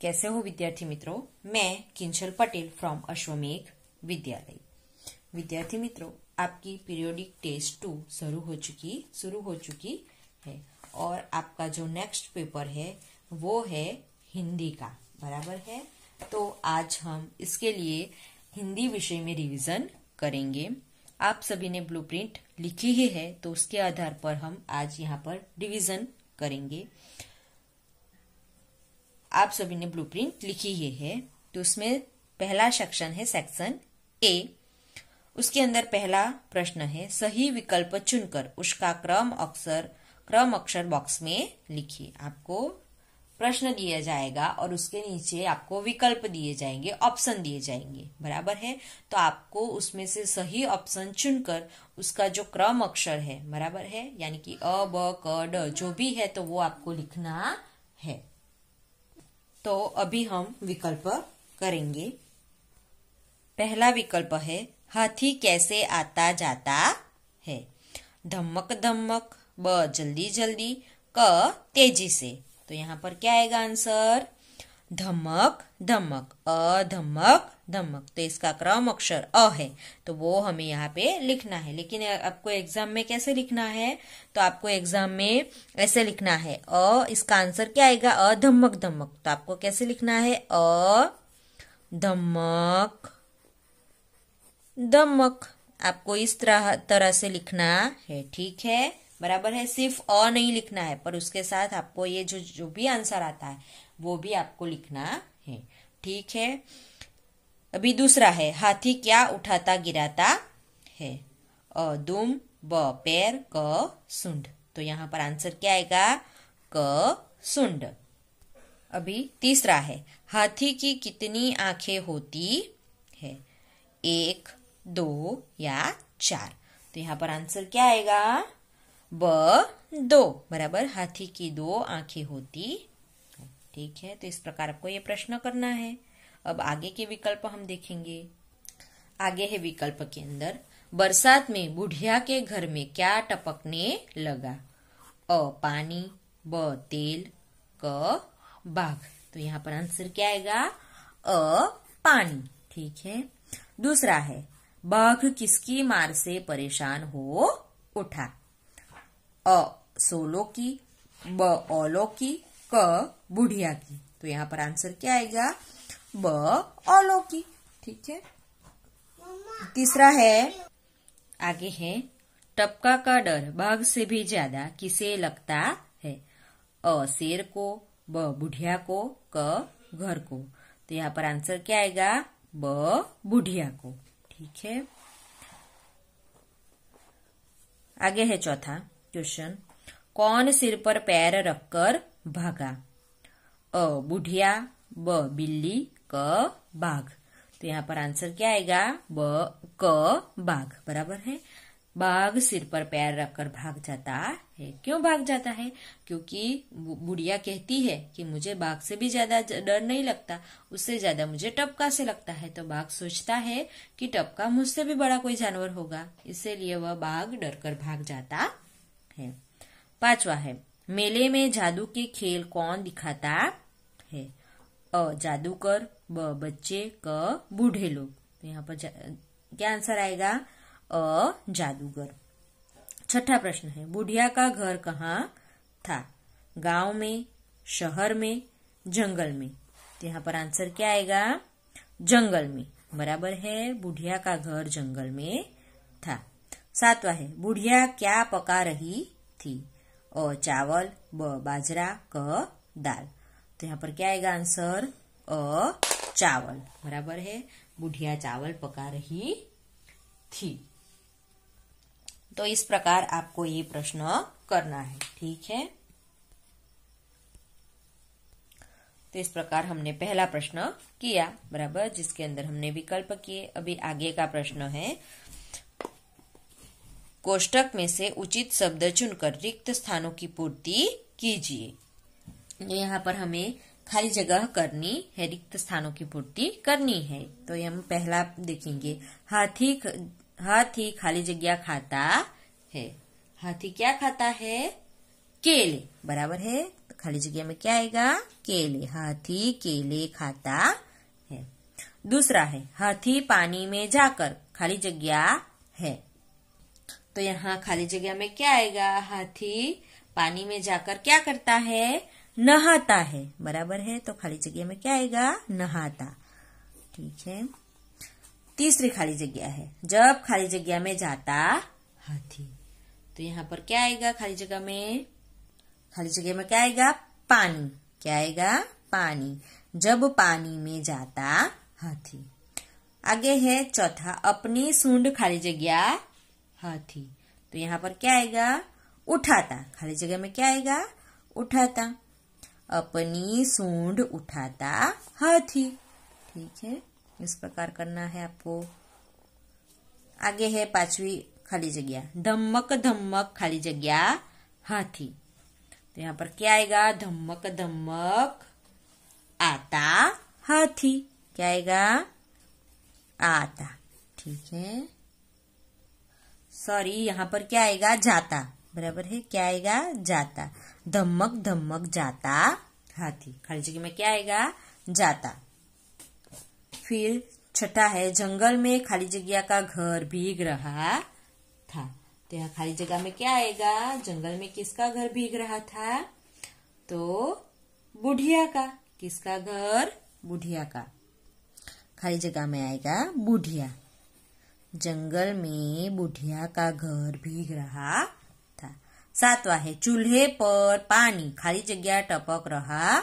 कैसे हो विद्यार्थी मित्रों। मैं किंचल पटेल फ्रॉम अश्वमेघ विद्यालय। विद्यार्थी मित्रों, आपकी पीरियोडिक टेस्ट 2 शुरू हो चुकी है और आपका जो नेक्स्ट पेपर है वो है हिंदी का, बराबर है। तो आज हम इसके लिए हिंदी विषय में रिवीजन करेंगे। आप सभी ने ब्लूप्रिंट लिखी ही है, तो उसके आधार पर हम आज यहाँ पर रिवीजन करेंगे। आप सभी ने ब्लूप्रिंट लिखी ही है, तो उसमें पहला सेक्शन है सेक्शन ए। उसके अंदर पहला प्रश्न है, सही विकल्प चुनकर उसका क्रम अक्षर बॉक्स में लिखिए। आपको प्रश्न दिया जाएगा और उसके नीचे आपको विकल्प दिए जाएंगे, ऑप्शन दिए जाएंगे, बराबर है। तो आपको उसमें से सही ऑप्शन चुनकर उसका जो क्रम अक्षर है, बराबर है, यानी कि अ ब क ड जो भी है तो वो आपको लिखना है। तो अभी हम विकल्प करेंगे। पहला विकल्प है, हाथी कैसे आता जाता है। धमक धमक, ब जल्दी जल्दी, क तेजी से। तो यहाँ पर क्या आएगा आंसर, धमक धमक, अ धमक धमक। तो इसका क्रम अक्षर अ है, तो वो हमें यहाँ पे लिखना है। लेकिन आपको एग्जाम में कैसे लिखना है, तो आपको एग्जाम में ऐसे लिखना है, अ इसका आंसर क्या आएगा, अ धमक धमक। तो आपको कैसे लिखना है, अ धमक धमक। आपको इस तरह से लिखना है, ठीक है, बराबर है। सिर्फ अ नहीं लिखना है, पर उसके साथ आपको ये जो भी आंसर आता है वो भी आपको लिखना है, ठीक है। अभी दूसरा है, हाथी क्या उठाता गिराता है। अ दुम, ब पैर, क सूंड। तो यहाँ पर आंसर क्या आएगा, क सूंड। अभी तीसरा है, हाथी की कितनी आंखें होती है। 1, 2 या 4। तो यहाँ पर आंसर क्या आएगा, ब 2, बराबर। हाथी की 2 आंखें होती, ठीक है। तो इस प्रकार आपको ये प्रश्न करना है। अब आगे के विकल्प हम देखेंगे। आगे है विकल्प के अंदर, बरसात में बुढ़िया के घर में क्या टपकने लगा। अ पानी, ब तेल, क बाघ। तो यहाँ पर आंसर क्या आएगा, अ पानी, ठीक है। दूसरा है, बाघ किसकी मार से परेशान हो उठा। अ सोलो की, ब औलो की, क बुढ़िया की। तो यहाँ पर आंसर क्या आएगा, ब औलो की, ठीक है। तीसरा है, आगे है, टपका का डर बाघ से भी ज्यादा किसे लगता है। अ शेर को, ब बुढ़िया को, क घर को। तो यहाँ पर आंसर क्या आएगा, ब बुढ़िया को, ठीक है। आगे है चौथा क्वेश्चन, कौन सिर पर पैर रखकर भागा। अ बुढ़िया, ब बिल्ली, क बाघ। तो यहाँ पर आंसर क्या आएगा, क बाघ, बराबर है। बाघ सिर पर पैर रखकर भाग जाता है। क्यों भाग जाता है, क्योंकि बुढ़िया कहती है कि मुझे बाघ से भी ज्यादा डर नहीं लगता, उससे ज्यादा मुझे टपका से लगता है। तो बाघ सोचता है कि टपका मुझसे भी बड़ा कोई जानवर होगा, इसीलिए वह बाघ डर कर भाग जाता है। पांचवा है, मेले में जादू के खेल कौन दिखाता है। अ जादूगर, ब बच्चे, क बूढ़े लोग। तो यहाँ पर क्या आंसर आएगा, अ जादूगर। छठा प्रश्न है, बुढ़िया का घर कहाँ था। गांव में, शहर में, जंगल में। तो यहाँ पर आंसर क्या आएगा, जंगल में, बराबर है। बुढ़िया का घर जंगल में था। सातवा है, बुढ़िया क्या पका रही थी। अ चावल, ब बाजरा, क दाल। तो यहाँ पर क्या आएगा आंसर, अ चावल, बराबर है। बुढ़िया चावल पका रही थी। तो इस प्रकार आपको ये प्रश्न करना है, ठीक है। तो इस प्रकार हमने पहला प्रश्न किया, बराबर, जिसके अंदर हमने विकल्प किए। अभी आगे का प्रश्न है, कोष्टक में से उचित शब्द चुनकर रिक्त स्थानों की पूर्ति कीजिए। यहाँ पर हमें खाली जगह करनी है, रिक्त स्थानों की पूर्ति करनी है। तो हम पहला देखेंगे, हाथी खाली जगह खाता है। हाथी क्या खाता है, केले, बराबर है। खाली जगह में क्या आएगा? केले। हाथी केले खाता है। दूसरा है हाथी पानी में जाकर, खाली जगह है। तो यहाँ खाली जगह में क्या आएगा? हाथी पानी में जाकर क्या करता है? नहाता है। बराबर है, तो खाली जगह में क्या आएगा? नहाता। ठीक है। तीसरी खाली जगह है जब खाली जगह में जाता हाथी। तो यहाँ पर क्या आएगा? खाली जगह में, खाली जगह में क्या आएगा? पानी। क्या आएगा? पानी। जब पानी में जाता हाथी। आगे है चौथा, अपनी सूंड खाली जगह हाथी। तो यहाँ पर क्या आएगा? उठाता। खाली जगह में क्या आएगा? उठाता। अपनी सूंड उठाता हाथी। ठीक है, इस प्रकार करना है आपको। आगे है पांचवी खाली जगह, धमक धमक खाली जगह हाथी। तो यहाँ पर क्या आएगा? धमक धमक आता हाथी। क्या आएगा? आता। ठीक है, सॉरी, यहाँ पर क्या आएगा? जाता। बराबर है, क्या आएगा? जाता। धमक धमक जाता हाथी। खाली जगह में क्या आएगा? जाता। फिर छठा है जंगल में खाली जगह का घर भीग रहा था। तो यहाँ खाली जगह में क्या आएगा? जंगल में किसका घर भीग रहा था? तो बुढ़िया का। किसका घर? बुढ़िया का। खाली जगह में आएगा बुढ़िया। जंगल में बुढ़िया का घर भीग रहा था। सातवां है चूल्हे पर पानी खाली जगह टपक रहा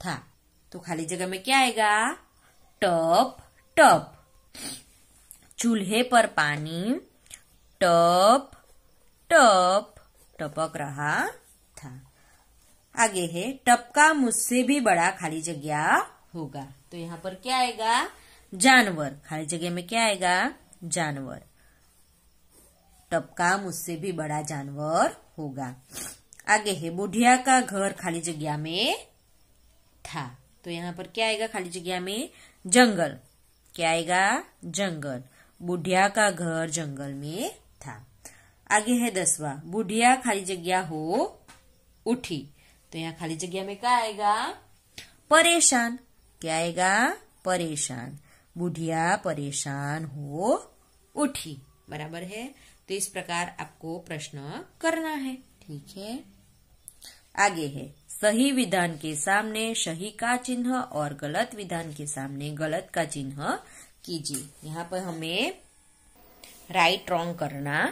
था। तो खाली जगह में क्या आएगा? टप टप। चूल्हे पर पानी टप टप टपक रहा था। आगे है टपका मुझसे भी बड़ा खाली जगह होगा। तो यहाँ पर क्या आएगा? जानवर। खाली जगह में क्या आएगा? जानवर। टपका मुझसे भी बड़ा जानवर होगा। आगे है बुढ़िया का घर खाली जगह में था। तो यहाँ पर क्या आएगा? खाली जगह में जंगल। क्या आएगा? जंगल। बुढ़िया का घर जंगल में था। आगे है 10वां, बुढ़िया खाली जगह हो उठी। तो यहाँ खाली जगह में क्या आएगा? परेशान। क्या आएगा? परेशान। बुढ़िया परेशान हो उठी। बराबर है, तो इस प्रकार आपको प्रश्न करना है। ठीक है, आगे है सही विधान के सामने सही का चिन्ह और गलत विधान के सामने गलत का चिन्ह कीजिए। यहाँ पर हमें राइट रॉन्ग करना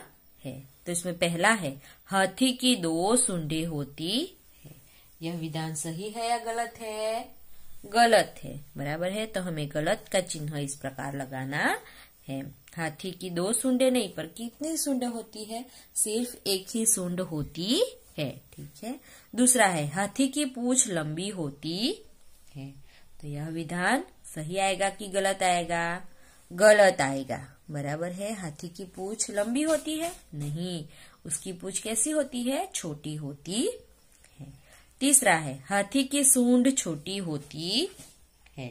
है। तो इसमें पहला है हाथी की 2 सूंडें होती है। यह विधान सही है या गलत है? गलत है। बराबर है, तो हमें गलत का चिन्ह इस प्रकार लगाना है। हाथी की 2 सूंडें नहीं, पर कितनी सूंडें होती है? सिर्फ एक ही सूंड होती है। ठीक है। दूसरा है हाथी की पूंछ लंबी होती है। तो यह विधान सही आएगा कि गलत आएगा? गलत आएगा। बराबर है, हाथी की पूंछ लंबी होती है? नहीं, उसकी पूंछ कैसी होती है? छोटी होती है। तीसरा है हाथी की सूंड छोटी होती है।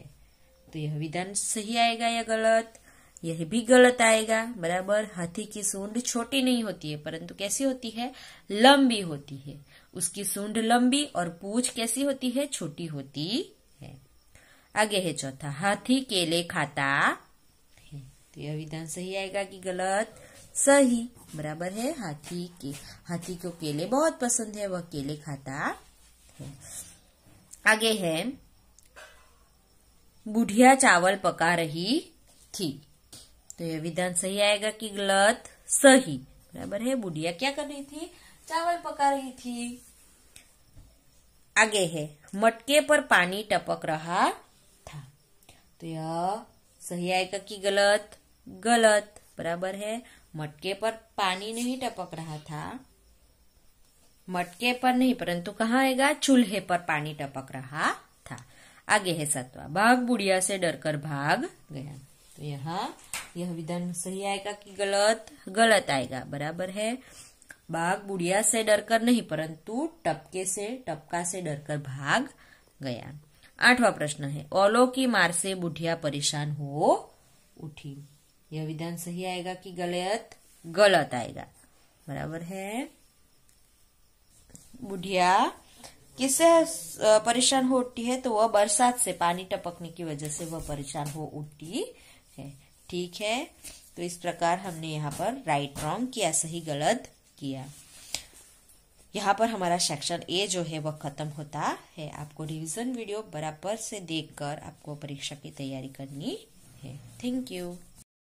तो यह विधान सही आएगा या गलत? यह भी गलत आएगा। बराबर, हाथी की सूंड छोटी नहीं होती है, परंतु कैसी होती है? लंबी होती है। उसकी सूंड लंबी और पूंछ कैसी होती है? छोटी होती है। आगे है चौथा, हाथी केले खाता है। तो यह विधान सही आएगा कि गलत? सही। बराबर है, हाथी को केले बहुत पसंद है, वह केले खाता है। आगे है बुढ़िया चावल पका रही थी। तो यह विधान सही आएगा कि गलत? सही। बराबर है, बुढ़िया क्या कर रही थी? चावल पका रही थी। आगे है मटके पर पानी टपक रहा था। तो यह सही आएगा कि गलत? गलत। बराबर है, मटके पर पानी नहीं टपक रहा था। मटके पर नहीं, परंतु कहाँ आएगा? चूल्हे पर पानी टपक रहा था। आगे है 7वां, बाघ बुढ़िया से डरकर भाग गया। तो यहाँ यह विधान सही आएगा कि गलत? गलत आएगा। बराबर है, बाघ बुढ़िया से डरकर नहीं, परंतु टपका से डरकर भाग गया। 8वां प्रश्न है ओलों की मार से बुढ़िया परेशान हो उठी। यह विधान सही आएगा कि गलत? गलत आएगा। बराबर है, बुढ़िया किससे परेशान हो उठती है? तो वह बरसात से, पानी टपकने की वजह से वह परेशान हो उठती है। ठीक है, तो इस प्रकार हमने यहाँ पर राइट रॉन्ग किया, सही गलत किया। यहाँ पर हमारा सेक्शन ए जो है वह खत्म होता है। आपको रिवीजन वीडियो बराबर से देखकर आपको परीक्षा की तैयारी करनी है। Thank you.